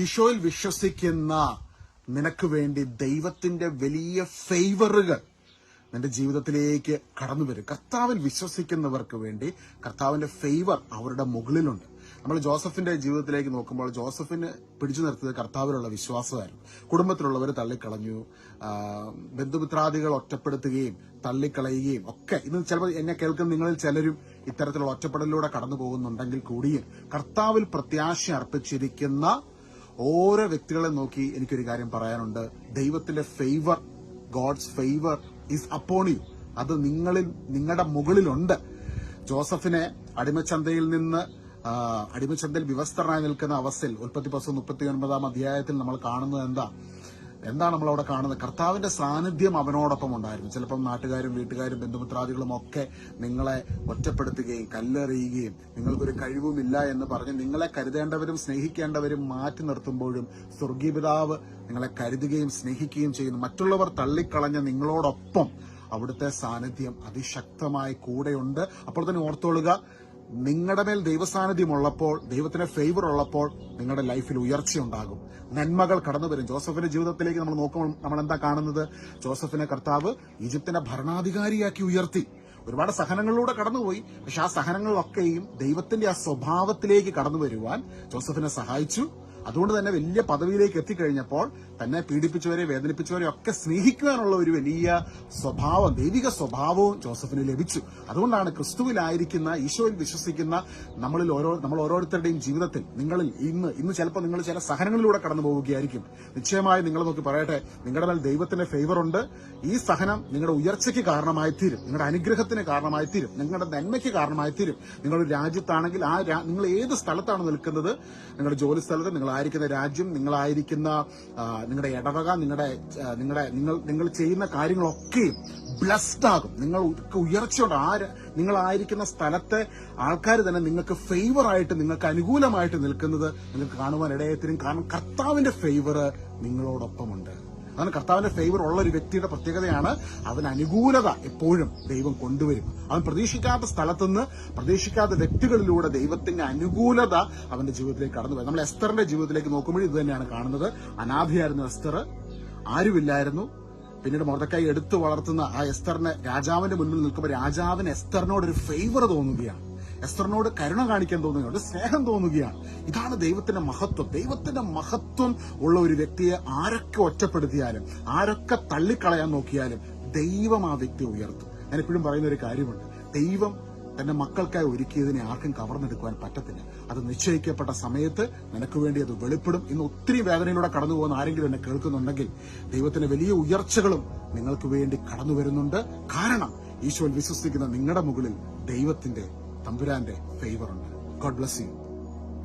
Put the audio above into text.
ഈശോയിൽ വിശ്വസിക്കുന്ന നിനക്ക് വേണ്ടി ദൈവത്തിന്റെ വലിയ ഫേവറുകൾ നിന്റെ ജീവിതത്തിലേക്ക് കടന്നു വരും. കർത്താവിൽ വിശ്വസിക്കുന്നവർക്ക് വേണ്ടി കർത്താവിന്റെ ഫേവർ അവരുടെ മുകളിലുണ്ട്. നമ്മൾ ജോസഫിന്റെ ജീവിതത്തിലേക്ക് നോക്കുമ്പോൾ ജോസഫിന് പിടിച്ചു നിർത്തിയത് കർത്താവിലുള്ള വിശ്വാസമായിരുന്നു. കുടുംബത്തിലുള്ളവർ തള്ളിക്കളഞ്ഞു, ബന്ധുമിത്രാദികൾ ഒറ്റപ്പെടുത്തുകയും തള്ളിക്കളയുകയും ഒക്കെ. ഇന്ന് ചിലപ്പോൾ എന്നെ കേൾക്കുന്ന നിങ്ങളിൽ ചിലരും ഇത്തരത്തിലുള്ള ഒറ്റപ്പെടലിലൂടെ കടന്നു പോകുന്നുണ്ടെങ്കിൽ കൂടിയും കർത്താവിൽ പ്രത്യാശ അർപ്പിച്ചിരിക്കുന്ന ഓരോ വ്യക്തികളെ നോക്കി എനിക്കൊരു കാര്യം പറയാനുണ്ട്. ദൈവത്തിന്റെ favour, God's favour is upon you. അത് നിങ്ങളുടെ മുകളിലുണ്ട്. ജോസഫിനെ അടിമച്ചന്തയിൽ വിവസ്ത്രനായി നിൽക്കുന്ന അവസ്ഥയിൽ ഉൽപ്പത്തി 39 അധ്യായത്തിൽ നമ്മൾ കാണുന്നത് എന്താണ് നമ്മൾ അവിടെ കാണുന്നത്? കർത്താവിന്റെ സാന്നിധ്യം അവനോടൊപ്പം ഉണ്ടായിരുന്നു. ചിലപ്പം നാട്ടുകാരും വീട്ടുകാരും ബന്ധുമിത്രാദികളും ഒക്കെ നിങ്ങളെ ഒറ്റപ്പെടുത്തുകയും കല്ലെറിയുകയും നിങ്ങൾക്കൊരു കഴിവുമില്ല എന്ന് പറഞ്ഞ് നിങ്ങളെ കരുതേണ്ടവരും സ്നേഹിക്കേണ്ടവരും മാറ്റി നിർത്തുമ്പോഴും സ്വർഗീയ പിതാവ് നിങ്ങളെ കരുതുകയും സ്നേഹിക്കുകയും ചെയ്യുന്നു. മറ്റുള്ളവർ തള്ളിക്കളഞ്ഞ നിങ്ങളോടൊപ്പം അവിടുത്തെ സാന്നിധ്യം അതിശക്തമായി കൂടെയുണ്ട്. അപ്പോൾ തന്നെ ഓർത്തോളുക, നിങ്ങളുടെ മേൽ ദൈവസാന്നിധ്യം ഉള്ളപ്പോൾ, ദൈവത്തിന്റെ ഫേവർ ഉള്ളപ്പോൾ നിങ്ങളുടെ ലൈഫിൽ ഉയർച്ചയുണ്ടാകും, നന്മകൾ കടന്നു വരും. ജോസഫിന്റെ ജീവിതത്തിലേക്ക് നമ്മൾ നോക്കുമ്പോൾ നമ്മൾ എന്താ കാണുന്നത്? ജോസഫിനെ കർത്താവ് ഈജിപ്തിന്റെ ഭരണാധികാരിയാക്കി ഉയർത്തി. ഒരുപാട് സഹനങ്ങളിലൂടെ കടന്നുപോയി. പക്ഷെ ആ സഹനങ്ങളിലൊക്കെയും ദൈവത്തിന്റെ ആ സ്വഭാവത്തിലേക്ക് കടന്നു വരുവാൻ ജോസഫിനെ സഹായിച്ചു. അതുകൊണ്ട് തന്നെ വലിയ പദവിയിലേക്ക് എത്തിക്കഴിഞ്ഞപ്പോൾ തന്നെ പീഡിപ്പിച്ചവരെ വേദനിപ്പിച്ചവരെ ഒക്കെ സ്നേഹിക്കുവാനുള്ള ഒരു വലിയ സ്വഭാവം, ദൈവിക സ്വഭാവവും ജോസഫിന് ലഭിച്ചു. അതുകൊണ്ടാണ് ക്രിസ്തുവിലായിരിക്കുന്ന, ഈശോയിൽ വിശ്വസിക്കുന്ന നമ്മൾ ഓരോരുത്തരുടെയും ജീവിതത്തിൽ ഇന്ന് ചിലപ്പോൾ നിങ്ങൾ ചില സഹനങ്ങളിലൂടെ കടന്നു പോവുകയായിരിക്കും. നിശ്ചയമായി നിങ്ങൾ നോക്കി പറയട്ടെ, നിങ്ങളുടെ മേൽ ദൈവത്തിന്റെ ഫേവർ ഉണ്ട്. ഈ സഹനം നിങ്ങളുടെ ഉയർച്ചയ്ക്ക് കാരണമായി തീരും, നിങ്ങളുടെ അനുഗ്രഹത്തിന് കാരണമായി തീരും, നിങ്ങളുടെ നന്മയ്ക്ക് കാരണമായി തീരും. നിങ്ങളൊരു രാജ്യത്താണെങ്കിൽ നിങ്ങൾ ഏത് സ്ഥലത്താണ് നിൽക്കുന്നത്, നിങ്ങളുടെ ജോലി സ്ഥലത്ത്, നിങ്ങളായിരിക്കുന്ന രാജ്യം, നിങ്ങളായിരിക്കുന്ന നിങ്ങളുടെ ഇടവക, നിങ്ങൾ ചെയ്യുന്ന കാര്യങ്ങളൊക്കെയും ബ്ലസ്ഡ് ആകും. നിങ്ങൾക്ക് ഉയർച്ചയുണ്ട്. നിങ്ങളായിരിക്കുന്ന സ്ഥലത്തെ ആൾക്കാർ തന്നെ നിങ്ങൾക്ക് ഫേവർ ആയിട്ട്, നിങ്ങൾക്ക് അനുകൂലമായിട്ട് നിൽക്കുന്നത് നിങ്ങൾക്ക് കാണുവാൻ ഇടയായിത്തീരും. കാരണം കർത്താവിന്റെ ഫേവർ നിങ്ങളോടൊപ്പമുണ്ട്. അതാണ് കർത്താവിന്റെ ഫേവർ ഉള്ള ഒരു വ്യക്തിയുടെ പ്രത്യേകതയാണ്. അവന് അനുകൂലത എപ്പോഴും ദൈവം കൊണ്ടുവരും. അവൻ പ്രതീക്ഷിക്കാത്ത സ്ഥലത്തുനിന്ന്, പ്രതീക്ഷിക്കാത്ത വ്യക്തികളിലൂടെ ദൈവത്തിന്റെ അനുകൂലത അവന്റെ ജീവിതത്തിലേക്ക് കടന്നു വരും. നമ്മൾ എസ്തറിന്റെ ജീവിതത്തിലേക്ക് നോക്കുമ്പോൾ ഇത് തന്നെയാണ് കാണുന്നത്. അനാഥയായിരുന്നു എസ്തർ, ആരുമില്ലായിരുന്നു. പിന്നീട് മൊർദെഖായി എടുത്തു വളർത്തുന്ന ആ എസ്തറിനെ രാജാവിന്റെ മുന്നിൽ നിൽക്കുമ്പോൾ രാജാവിന് എസ്തറിനോട് ഒരു ഫേവർ തോന്നുകയാണ്, എസ്തറിനോട് കരുണ കാണിക്കാൻ തോന്നുകയാണ്, സ്നേഹം തോന്നുകയാണ്. ഇതാണ് ദൈവത്തിന്റെ മഹത്വം. ദൈവത്തിന്റെ മഹത്വം ഉള്ള ഒരു വ്യക്തിയെ ആരൊക്കെ ഒറ്റപ്പെടുത്തിയാലും, ആരൊക്കെ തള്ളിക്കളയാൻ നോക്കിയാലും ദൈവം ആ വ്യക്തിയെ ഉയർത്തും. ഞാൻ എപ്പോഴും പറയുന്ന ഒരു കാര്യമുണ്ട്, ദൈവം തന്റെ മക്കൾക്കായി ഒരുക്കിയതിനെ ആർക്കും കവർന്നെടുക്കുവാൻ പറ്റത്തില്ല. അത് നിശ്ചയിക്കപ്പെട്ട സമയത്ത് നിനക്ക് വേണ്ടി അത് വെളിപ്പെടും. ഇന്ന് ഒത്തിരി വേദനയിലൂടെ കടന്നു പോകുന്ന ആരെങ്കിലും എന്നെ കേൾക്കുന്നുണ്ടെങ്കിൽ ദൈവത്തിന്റെ വലിയ ഉയർച്ചകളും നിങ്ങൾക്ക് വേണ്ടി കടന്നു വരുന്നുണ്ട്. കാരണം ഈശോയിൽ വിശ്വസിക്കുന്ന നിങ്ങളുടെ മുകളിൽ ദൈവത്തിന്റെ, തമ്പുരാന്റെ ഫേവർ ഉണ്ട്. God bless you.